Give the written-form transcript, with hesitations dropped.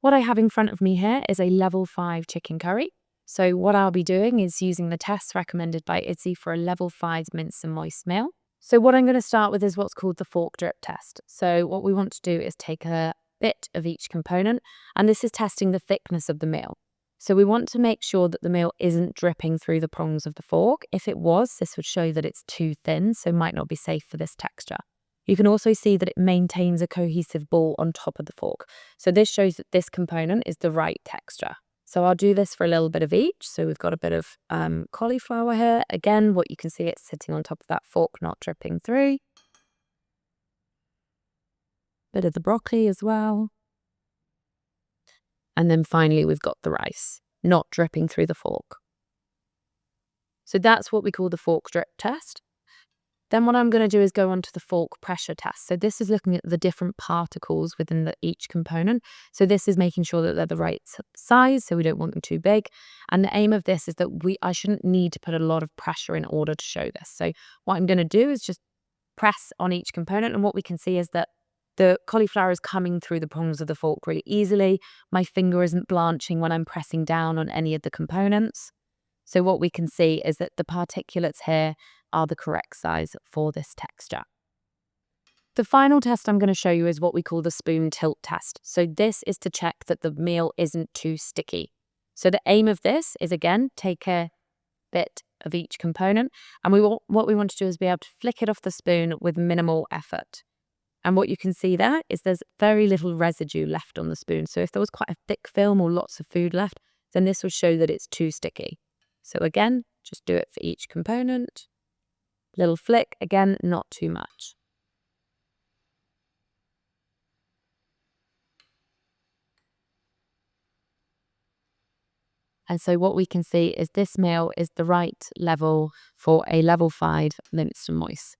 What I have in front of me here is a level 5 chicken curry. So what I'll be doing is using the tests recommended by IDDSI for a level 5 minced and moist meal. So what I'm going to start with is what's called the fork drip test. So what we want to do is take a bit of each component, and this is testing the thickness of the meal. So we want to make sure that the meal isn't dripping through the prongs of the fork. If it was, this would show that it's too thin, so might not be safe for this texture. You can also see that it maintains a cohesive ball on top of the fork. So this shows that this component is the right texture. So I'll do this for a little bit of each. So we've got a bit of cauliflower here. Again, what you can see, it's sitting on top of that fork, not dripping through. Bit of the broccoli as well. And then finally, we've got the rice, not dripping through the fork. So that's what we call the fork drip test. Then what I'm going to do is go on to the fork pressure test. So this is looking at the different particles within each component. So this is making sure that they're the right size, so we don't want them too big. And the aim of this is that I shouldn't need to put a lot of pressure in order to show this. So what I'm going to do is just press on each component, and what we can see is that the cauliflower is coming through the prongs of the fork really easily. My finger isn't blanching when I'm pressing down on any of the components. So what we can see is that the particulates here are the correct size for this texture. The final test I'm going to show you is what we call the spoon tilt test. So this is to check that the meal isn't too sticky. So the aim of this is, again, take a bit of each component, and what we want to do is be able to flick it off the spoon with minimal effort. And what you can see there is there's very little residue left on the spoon. So if there was quite a thick film or lots of food left, then this would show that it's too sticky. So again, just do it for each component. Little flick, again, not too much. And so what we can see is this meal is the right level for a level 5 minced and moist.